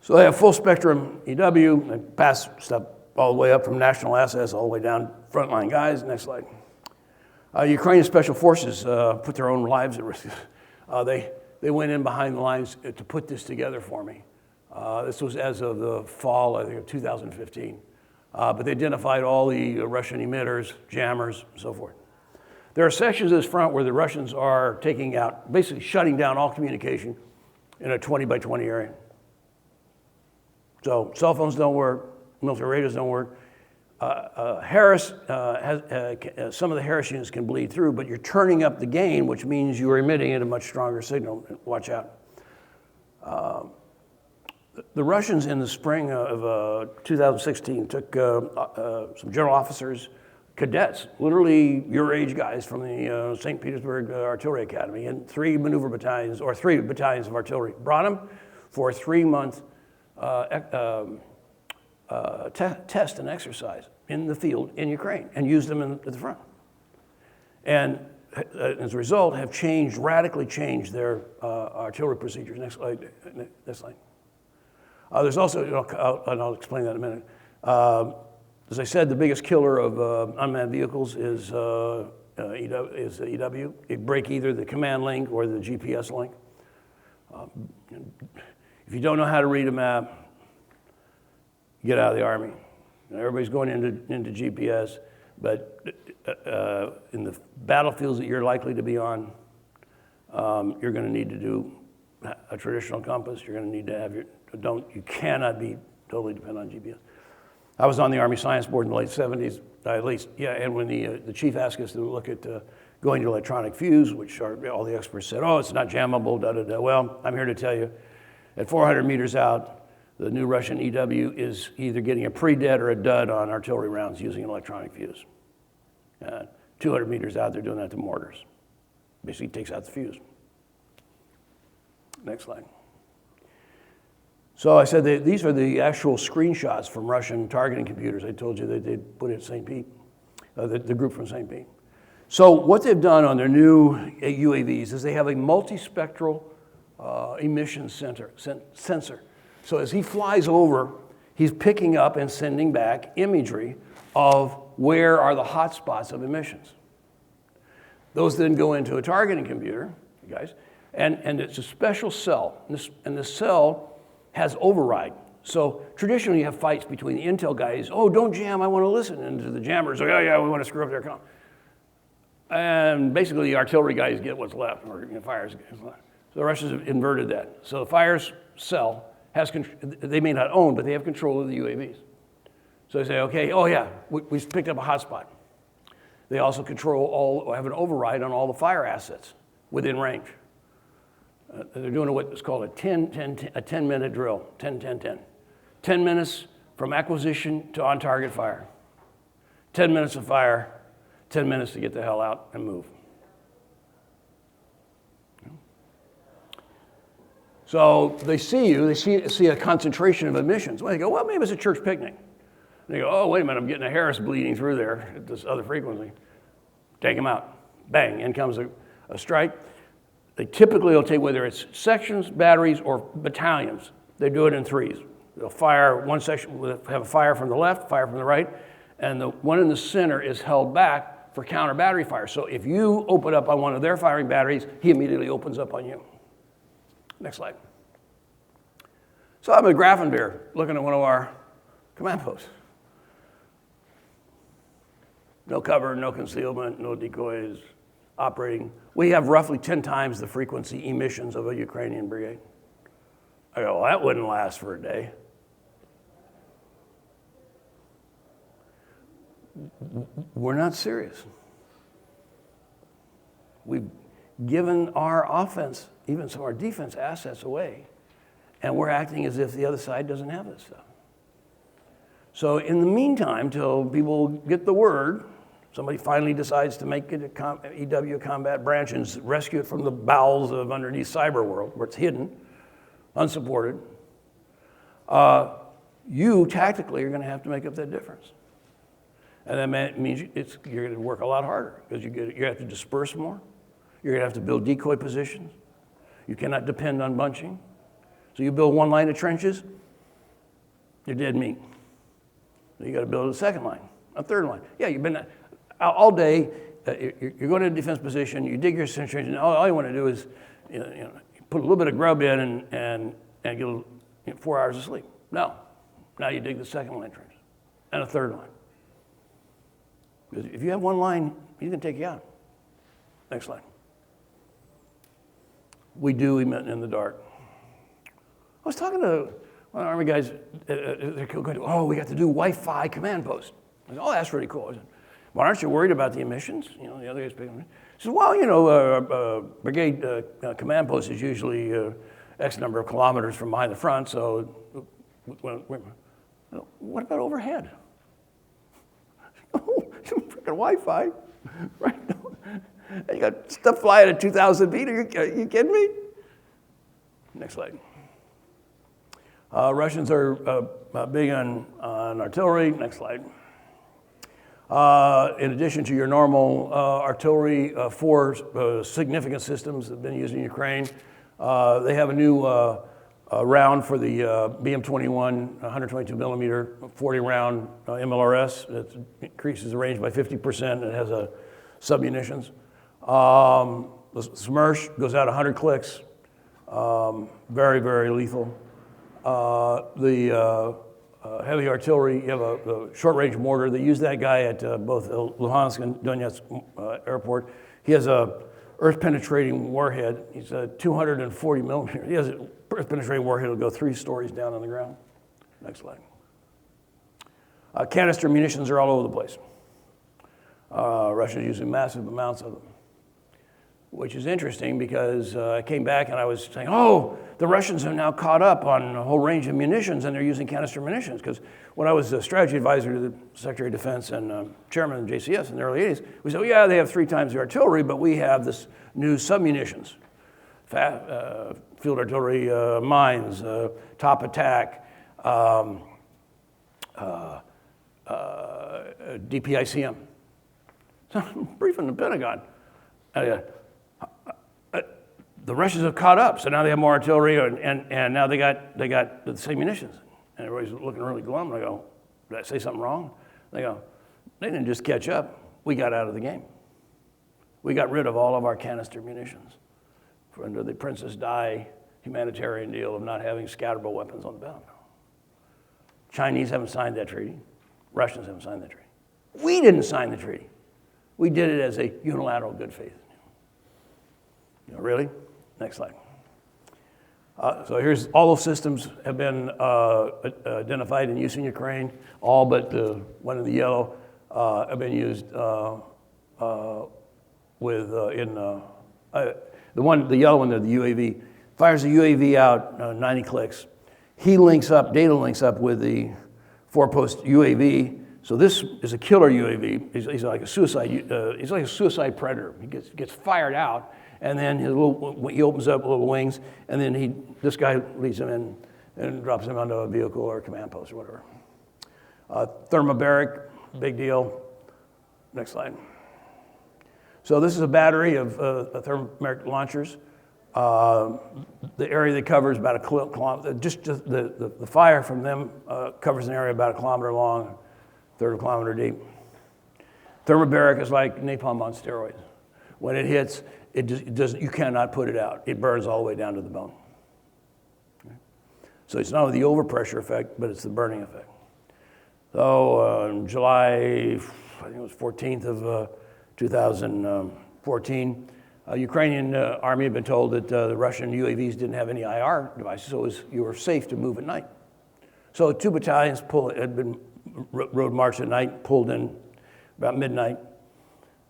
So they have full spectrum EW. They pass stuff all the way up from national assets all the way down frontline guys. Next slide. Ukrainian special forces put their own lives at risk. They went in behind the lines to put this together for me. This was as of the fall, I think, of 2015. But they identified all the Russian emitters, jammers, and so forth. There are sections of this front where the Russians are taking out, basically shutting down all communication in a 20 by 20 area. So cell phones don't work, military radios don't work. Harris, some of the Harris units can bleed through, but you're turning up the gain, which means you are emitting at a much stronger signal. Watch out. The Russians in the spring of 2016 took some general officers, cadets, literally your age guys from the St. Petersburg Artillery Academy, and 3 battalions of artillery. Brought them for a 3-month test and exercise in the field in Ukraine and used them at the front. And as a result, have radically changed their artillery procedures. Next slide. Next slide. There's also, and I'll explain that in a minute. As I said, the biggest killer of unmanned vehicles is EW. It break either the command link or the GPS link. If you don't know how to read a map, get out of the Army. Everybody's going into GPS, but in the battlefields that you're likely to be on, you're going to need to do a traditional compass. You're going to need to have you cannot be totally dependent on GPS. I was on the Army Science Board in the late 70s, at least, and when the chief asked us to look at going to electronic fuse, which all the experts said, oh, it's not jammable, da-da-da. Well, I'm here to tell you, at 400 meters out, the new Russian EW is either getting a pre-dead or a dud on artillery rounds using an electronic fuse. 200 meters out, they're doing that to mortars. Basically takes out the fuse. Next slide. So I said these are the actual screenshots from Russian targeting computers. I told you that they'd put it at St. Pete, the group from St. Pete. So what they've done on their new UAVs is they have a multispectral emission sensor. So as he flies over, he's picking up and sending back imagery of where are the hot spots of emissions. Those then go into a targeting computer, you guys, and it's a special cell. And this cell has override. So traditionally you have fights between the intel guys, oh, don't jam, I want to listen, and to the jammers, oh, yeah, we want to screw up their comm. And basically the artillery guys get what's left, or fires get what's left. So the Russians have inverted that. So the fires cell they may not own, but they have control of the UAVs. So they say, okay, oh yeah, we picked up a hotspot. They also have an override on all the fire assets within range. They're doing what's called a 10-minute drill, 10-10-10. 10 minutes from acquisition to on-target fire. 10 minutes of fire, 10 minutes to get the hell out and move. So they see a concentration of emissions. Well, they go, well, maybe it's a church picnic. And they go, oh, wait a minute, I'm getting a Harris bleeding through there at this other frequency. Take them out. Bang, in comes a strike. They typically will take, whether it's sections, batteries, or battalions, they do it in threes. They'll fire one section, will have a fire from the left, fire from the right, and the one in the center is held back for counter battery fire. So if you open up on one of their firing batteries, he immediately opens up on you. Next slide. So I'm at Grafenbeer looking at one of our command posts. No cover, no concealment, no decoys, operating. We have roughly 10 times the frequency emissions of a Ukrainian brigade. I go, well, that wouldn't last for a day. We're not serious. We've given our offense, even some of our defense assets away, and we're acting as if the other side doesn't have this stuff. So in the meantime, till people get the word, somebody finally decides to make it a EW combat branch and rescue it from the bowels of underneath cyber world, where it's hidden, unsupported, you tactically are going to have to make up that difference. And that means you're going to work a lot harder, because you have to disperse more. You're going to have to build decoy positions. You cannot depend on bunching. So you build one line of trenches, you're dead meat. You got to build a second line, a third line. Yeah, you've been all day. You're going to a defense position. You dig your trench, and all you want to do is, put a little bit of grub in and get 4 hours of sleep. No, now you dig the second line trench and a third line. Because if you have one line, he's going to take you out. Next slide. We do emit in the dark. I was talking to one of the Army guys. They're going, oh, we got to do Wi-Fi command post. I said, oh, that's really cool. I said, well, aren't you worried about the emissions? The other guy's picking on me. He said, well, brigade command post is usually X number of kilometers from behind the front, so what about overhead? Freaking Wi-Fi, right? You got stuff flying at 2,000 feet. Are you kidding me? Next slide. Russians are big on artillery. Next slide. In addition to your normal artillery, 4 significant systems that have been used in Ukraine. They have a new round for the BM-21 122 millimeter 40 round MLRS. It increases the range by 50%. It has submunitions. The Smersh goes out 100 clicks. Very, very lethal. The heavy artillery, you have a short-range mortar. They use that guy at both Luhansk and Donetsk airport. He has a earth-penetrating warhead. He's a 240 millimeter. He has an earth-penetrating warhead that'll go 3 stories down on the ground. Next slide. Canister munitions are all over the place. Russia's using massive amounts of them, which is interesting because I came back and I was saying, oh, the Russians have now caught up on a whole range of munitions and they're using canister munitions. Because when I was a strategy advisor to the Secretary of Defense and chairman of JCS in the early 80s, we said, oh, yeah, they have 3 times the artillery, but we have this new submunitions. Field artillery, mines, top attack, DPICM. So I'm briefing the Pentagon. The Russians have caught up, so now they have more artillery, and now they got the same munitions. And everybody's looking really glum. I go, did I say something wrong? They go, they didn't just catch up. We got out of the game. We got rid of all of our canister munitions under the Princess Di humanitarian deal of not having scatterable weapons on the battlefield. Chinese haven't signed that treaty. Russians haven't signed that treaty. We didn't sign the treaty. We did it as a unilateral good faith. Really? Next slide. So here's all those systems have been identified and used in Ukraine. All but the one in the yellow have been used the yellow one, the UAV. Fires the UAV out 90 clicks. He links up, data links up with the 4-post UAV. So this is a killer UAV. He's like a suicide. He's like a suicide predator. He gets fired out, and then he opens up little wings, and then this guy leads him in and drops him onto a vehicle or a command post or whatever. Thermobaric, big deal. Next slide. So this is a battery of thermobaric launchers. The area they cover is about a kilometer. Just the fire from them covers an area about a kilometer long, a third of a kilometer deep. Thermobaric is like napalm on steroids. When it hits, you cannot put it out. It burns all the way down to the bone. Okay? So it's not only the overpressure effect, but it's the burning effect. So on July, I think it was 14th of 2014, Ukrainian army had been told that the Russian UAVs didn't have any IR devices, so you were safe to move at night. So 2 battalions had been road marched at night, pulled in about midnight.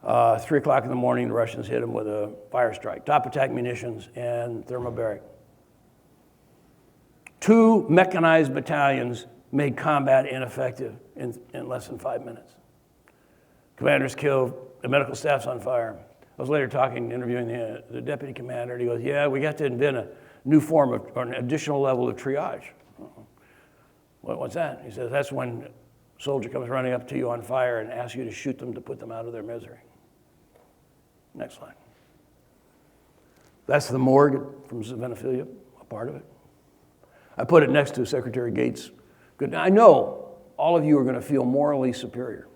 3 o'clock in the morning, the Russians hit them with a fire strike, top attack munitions and thermobaric. 2 mechanized battalions made combat ineffective in less than 5 minutes. Commanders killed, the medical staff's on fire. I was later interviewing the deputy commander, and he goes, yeah, we got to invent a new form or an additional level of triage. What's that? He says, that's when a soldier comes running up to you on fire and asks you to shoot them to put them out of their misery. Next slide. That's the morgue from Xenophilia, a part of it. I put it next to Secretary Gates. Good. I know all of you are going to feel morally superior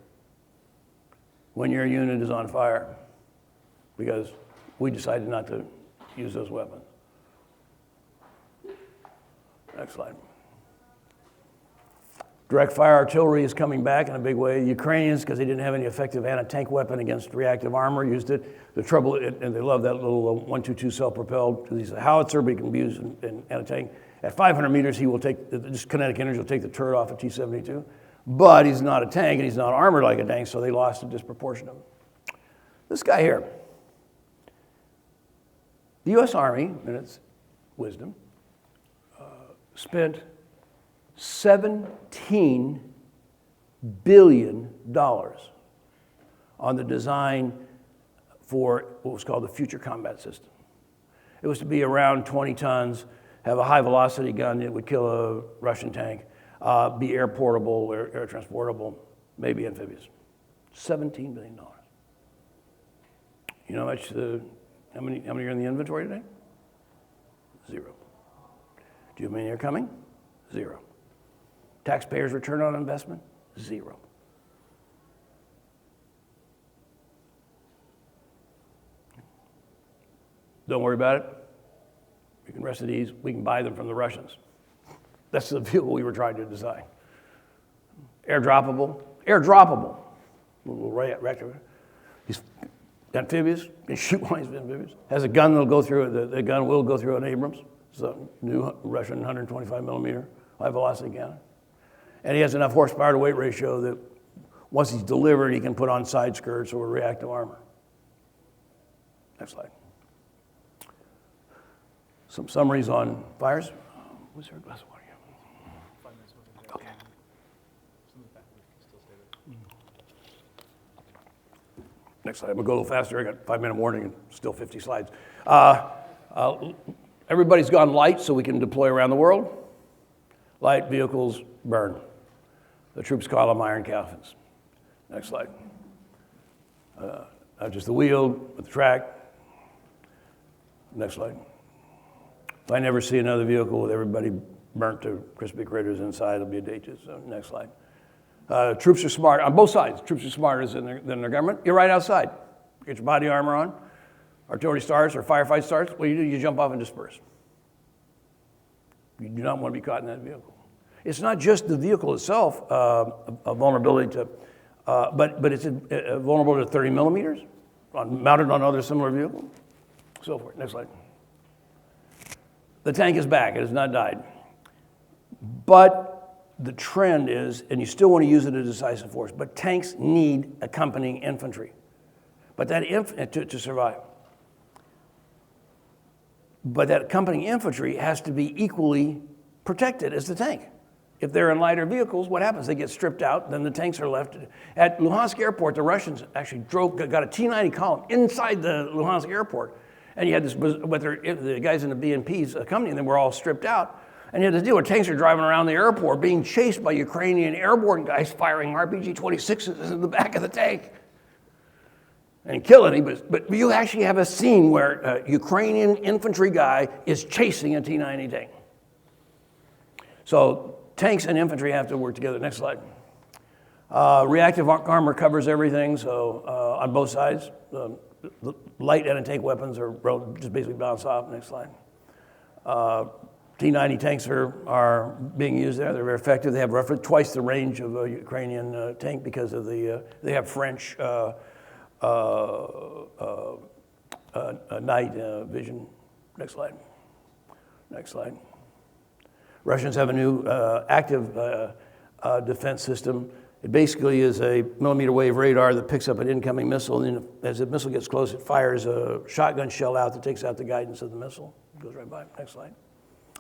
when your unit is on fire, because we decided not to use those weapons. Next slide. Direct fire artillery is coming back in a big way. The Ukrainians, because they didn't have any effective anti-tank weapon against reactive armor, used it. The trouble, and they love that little 122 self-propelled, because he's a howitzer, but he can be used in anti-tank. At 500 meters, he will take, just kinetic energy will take the turret off a T-72. But he's not a tank, and he's not armored like a tank, so they lost a disproportion of him. This guy here. The U.S. Army, in its wisdom, spent $17 billion on the design for what was called the Future Combat System. It was to be around 20 tons, have a high velocity gun that would kill a Russian tank, be air portable, air transportable, maybe amphibious. $17 billion. You know how many are in the inventory today? 0. Do you know how many are coming? 0. Taxpayers' return on investment? 0. Don't worry about it. You can rest at ease. We can buy them from the Russians. That's the vehicle we were trying to design. Airdroppable. Little reactor. He's amphibious. Can shoot one. He's amphibious. Has a gun that'll go through. The gun will go through an Abrams. It's a new Russian 125 millimeter high velocity cannon. And he has enough horsepower to weight ratio that once he's delivered, he can put on side skirts or reactive armor. Next slide. Some summaries on fires. Was there a glass of water here? 5 minutes worth of Okay. Next slide. I'm going to go a little faster. I got 5-minute warning and still 50 slides. Everybody's gone light so we can deploy around the world. Light vehicles burn. The troops call them iron coffins. Next slide. Just the wheel with the track. Next slide. If I never see another vehicle with everybody burnt to crispy critters inside, it'll be a date. So next slide. Troops are smart on both sides. Troops are smarter than their government. You're right outside. Get your body armor on. Artillery starts or firefight starts. What do? You jump off and disperse. You do not want to be caught in that vehicle. It's not just the vehicle itself, a vulnerability to, but it's vulnerable to 30 millimeters, mounted on other similar vehicles, so forth. Next slide. The tank is back. It has not died. But the trend is, and you still want to use it as a decisive force, but tanks need accompanying infantry. But that to survive. But that accompanying infantry has to be equally protected as the tank. If they're in lighter vehicles, what happens? They get stripped out, then the tanks are left. At Luhansk Airport, the Russians actually got a T-90 column inside the Luhansk Airport. And you had this, the guys in the BMPs accompanying them were all stripped out. And you had to deal with tanks are driving around the airport being chased by Ukrainian airborne guys firing RPG-26s in the back of the tank. And killing him, but you actually have a scene where a Ukrainian infantry guy is chasing a T-90 tank. So tanks and infantry have to work together. Next slide. Reactive armor covers everything, so on both sides. The light anti-tank weapons are just basically bounce off. Next slide. T-90 tanks are being used there. They're very effective. They have roughly twice the range of a Ukrainian tank because of they have French night vision. Next slide. Next slide. Russians have a new active defense system. It basically is a millimeter wave radar that picks up an incoming missile, and then as the missile gets close, it fires a shotgun shell out that takes out the guidance of the missile. It goes right by. Next slide.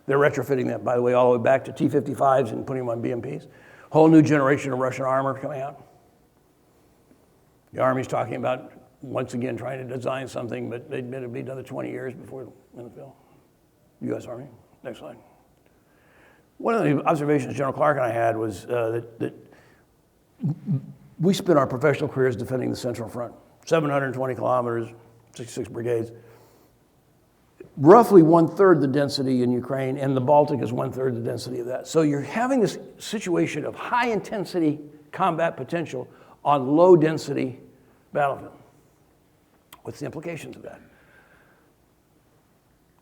They're retrofitting that, by the way, all the way back to T-55s and putting them on BMPs. Whole new generation of Russian armor coming out. The Army's talking about, once again, trying to design something, but it'd be another 20 years before in the field. U.S. Army. Next slide. One of the observations General Clark and I had was that we spent our professional careers defending the Central Front, 720 kilometers, 66 brigades. Roughly 1/3 the density in Ukraine, and the Baltic is 1/3 the density of that. So you're having this situation of high intensity combat potential on low density battlefield. What's the implications of that?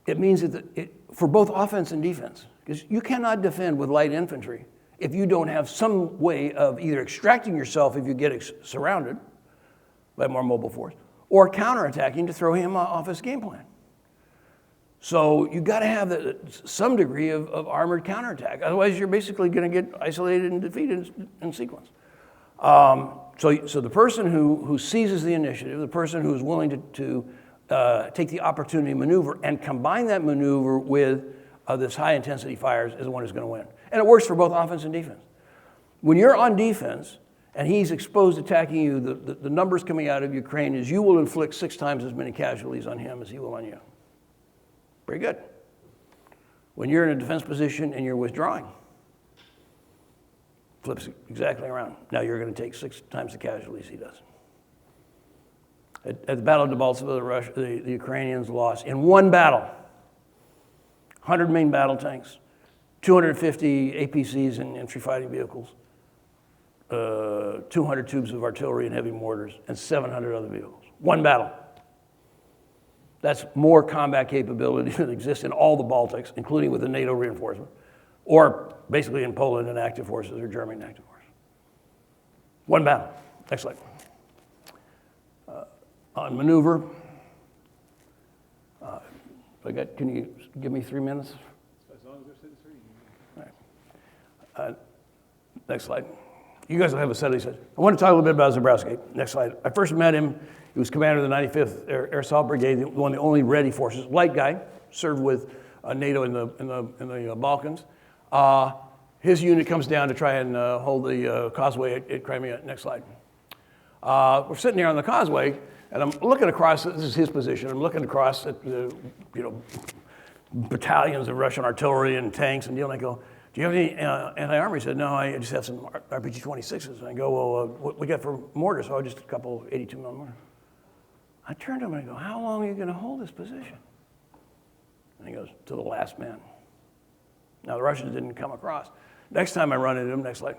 It means that for both offense and defense, because you cannot defend with light infantry if you don't have some way of either extracting yourself if you get surrounded by a more mobile force, or counterattacking to throw him off his game plan. So you got to have some degree of armored counterattack. Otherwise, you're basically going to get isolated and defeated in sequence. So the person who seizes the initiative, the person who is willing to take the opportunity maneuver and combine that maneuver with this high intensity fires is the one who's going to win. And it works for both offense and defense. When you're on defense and he's exposed attacking you, the numbers coming out of Ukraine is you will inflict 6 times as many casualties on him as he will on you. Pretty good. When you're in a defense position and you're withdrawing, flips exactly around. Now you're going to take 6 times the casualties he does. At the Battle of Debaltseve, the Ukrainians lost in one battle 100 main battle tanks, 250 APCs and infantry fighting vehicles, 200 tubes of artillery and heavy mortars, and 700 other vehicles. One battle. That's more combat capability that exists in all the Baltics, including with the NATO reinforcement, or basically in Poland in active forces or Germany in active forces. One battle. Next slide. On maneuver, can you give me 3 minutes? As long as they're sitting straight. All right. Next slide. You guys will have a set of these. I want to talk a little bit about Zabrowski. Next slide. I first met him. He was commander of the 95th Air Assault Brigade, one of the only ready forces. Light guy, served with NATO in the Balkans. His unit comes down to try and hold the causeway at Crimea. Next slide. We're sitting here on the causeway, and I'm looking across. This is his position. I'm looking across at the battalions of Russian artillery and tanks and dealing. I go, do you have any anti-armor? He said, no, I just have some RPG-26s. And I go, well, what we got for mortars? Oh, just a couple 82 mm mortars. I turned to him and I go, how long are you going to hold this position? And he goes, to the last man. Now, the Russians didn't come across. Next time I run into him, next slide.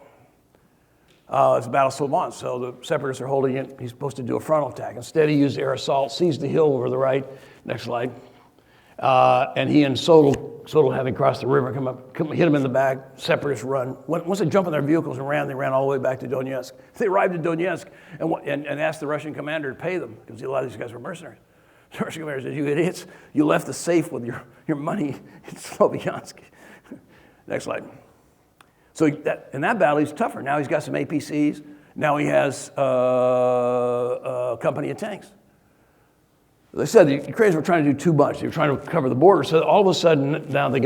It's a battle still won, so the separatists are holding it. He's supposed to do a frontal attack. Instead, he used air assault, seized the hill over the right. Next slide. And he and Sodal having crossed the river, hit him in the back. Separatists run. Once they jump in their vehicles and ran, they ran all the way back to Donetsk. They arrived at Donetsk and asked the Russian commander to pay them, because a lot of these guys were mercenaries. The Russian commander says, "You idiots, you left the safe with your money in Sloviansk." Next slide. So in that battle, he's tougher. Now he's got some APCs. Now he has a company of tanks. As I said, the Ukrainians were trying to do too much. They were trying to cover the border. So all of a sudden, now they're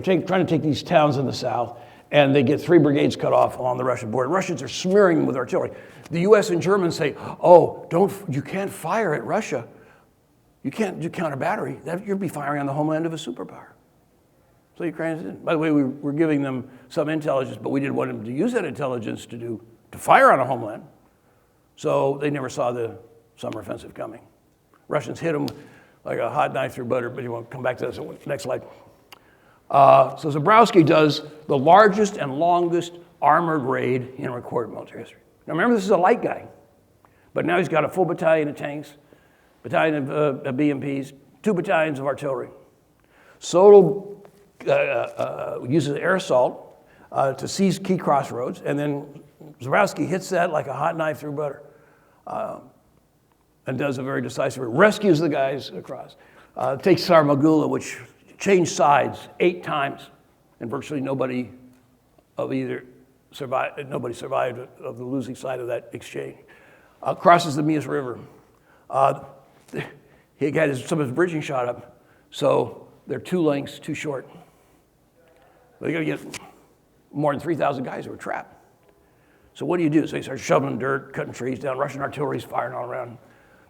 trying to take these towns in the south, and they get 3 brigades cut off along the Russian border. The Russians are smearing them with artillery. The U.S. and Germans say, "Oh, you can't fire at Russia. You can't do counter battery. You'll be firing on the homeland of a superpower." So the Ukrainians didn't. By the way, we were giving them some intelligence, but we didn't want them to use that intelligence to fire on a homeland. So they never saw the summer offensive coming. Russians hit them like a hot knife through butter, but you won't come back to this. Next slide. So Zabrowski does the largest and longest armored raid in recorded military history. Now remember, this is a light guy, but now he's got a full battalion of tanks, battalion of BMPs, 2 battalions of artillery. Soto uses air assault to seize key crossroads, and then Zabrowski hits that like a hot knife through butter. And does a very decisive, rescues the guys across. Takes Sarmagula, which changed sides 8 times, and virtually nobody survived of the losing side of that exchange. Crosses the Mias River. He got some of his bridging shot up, so they're 2 lengths too short. They got to get more than 3,000 guys who are trapped. So what do you do? So they start shoveling dirt, cutting trees down. Russian artillery's firing all around.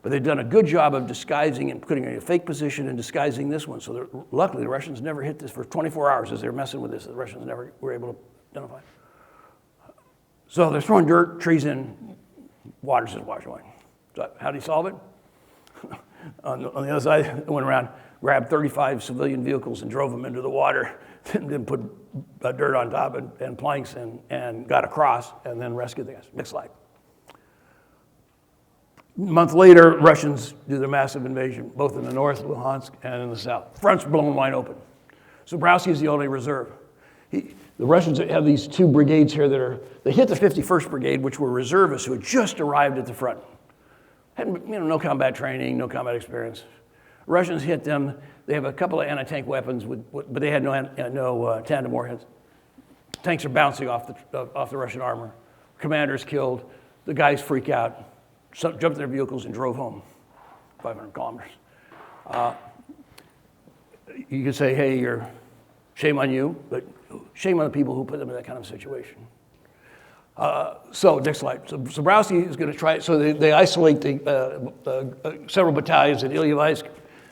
But they've done a good job of disguising and putting in a fake position and disguising this one. So luckily, the Russians never hit this for 24 hours as they were messing with this. The Russians never were able to identify. So they're throwing dirt, trees in, water's just washing away. So how do you solve it? on the other side, they went around, grabbed 35 civilian vehicles and drove them into the water, then put dirt on top and planks and got across, and then rescued the guys. Next slide. A month later, Russians do their massive invasion, both in the north, Luhansk, and in the south. Front's blown wide open. Zabrowski is the only reserve. The Russians have these 2 brigades here they hit the 51st Brigade, which were reservists who had just arrived at the front. Had no combat training, no combat experience. Russians hit them. They have a couple of anti-tank weapons, but they had no tandem warheads. Tanks are bouncing off the Russian armor. Commander's killed. The guys freak out. Jumped in their vehicles and drove home, 500 kilometers. You could say, hey, shame on you, but shame on the people who put them in that kind of situation. So next slide. So Zabrowski is going to try it. So they isolate several battalions at Ilyevsk.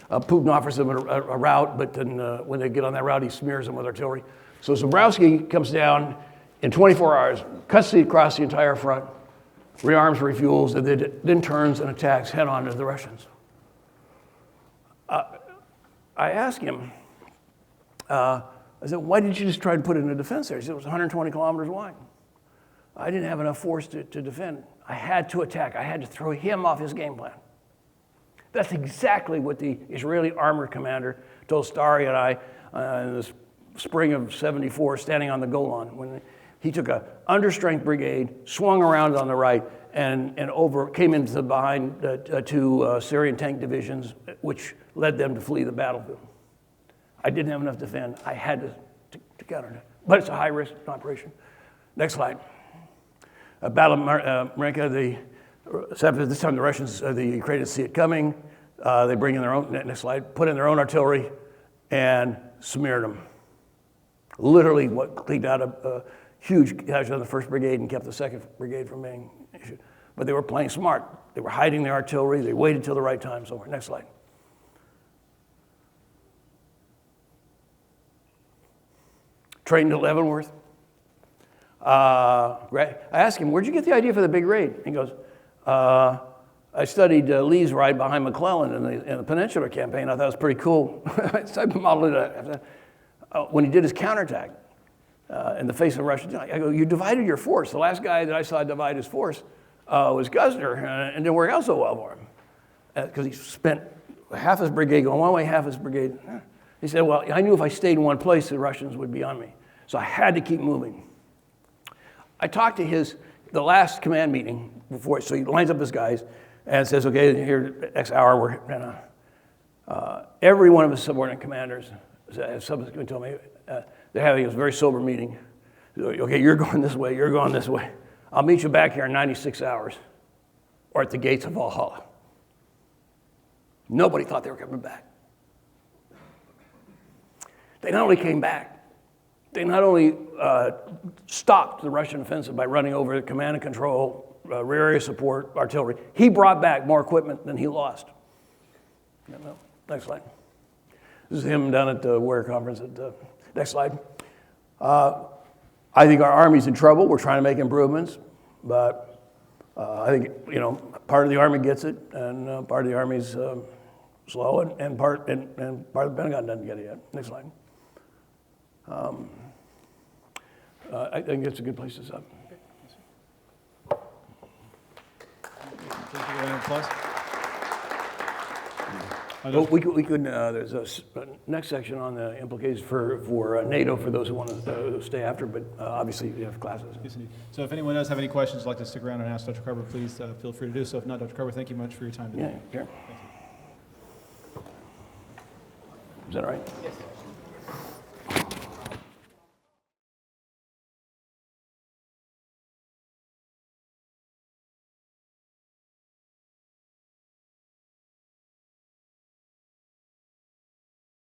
Putin offers them a route, but then when they get on that route, he smears them with artillery. So Zabrowski comes down in 24 hours, cuts across the entire front, rearms, refuels, and then turns and attacks head-on to the Russians. I asked him, I said, why didn't you just try to put it in a defense area? He said, it was 120 kilometers wide. I didn't have enough force to defend. I had to attack. I had to throw him off his game plan. That's exactly what the Israeli armored commander told Starry and I in the spring of '74, standing on the Golan, when he took an understrength brigade, swung around on the right, and came into behind 2 Syrian tank divisions, which led them to flee the battlefield. I didn't have enough to defend. I had to counter it. But it's a high-risk operation. Next slide. Battle of Marinka, this time the Russians, the Ukrainians see it coming. They bring in their own, next slide, put in their own artillery and smeared them. Literally cleaned out a huge casualty on the 1st Brigade and kept the 2nd Brigade from being issued. But they were playing smart. They were hiding their artillery. They waited till the right time. So next slide. Trained at Leavenworth. I asked him, where'd you get the idea for the big raid? He goes, I studied Lee's ride behind McClellan in the Peninsular Campaign. I thought it was pretty cool. So I modeled it after that. When he did his counterattack in the face of Russian, I go, you divided your force. The last guy that I saw divide his force was Guzner, and didn't work out so well for him. Because he spent half his brigade going one way, half his brigade. He said, well, I knew if I stayed in one place, the Russians would be on me. So I had to keep moving. I talked to the last command meeting before, so he lines up his guys, and says, okay, here, X hour, we're gonna, every one of his subordinate commanders has subsequently told me they're having a very sober meeting. Okay, you're going this way, you're going this way. I'll meet you back here in 96 hours or at the gates of Valhalla. Nobody thought they were coming back. They not only came back, they not only stopped the Russian offensive by running over the command and control, rear area support, artillery. He brought back more equipment than he lost. Next slide. This is him down at the Warrior Conference. Next slide. I think our Army's in trouble. We're trying to make improvements, but I think, you know, part of the Army gets it, and part of the Army's slow, and part of the Pentagon doesn't get it yet. Next slide. I think it's a good place to stop. Please give a round of applause. Well, we could there's a next section on the implications for NATO for those who want to stay after, but obviously we have classes. Yes, indeed. So if anyone does have any questions, like to stick around and ask Dr. Karber, please feel free to do so. If not, Dr. Karber, thank you much for your time today. Yeah, sure. Is that all right? Yes.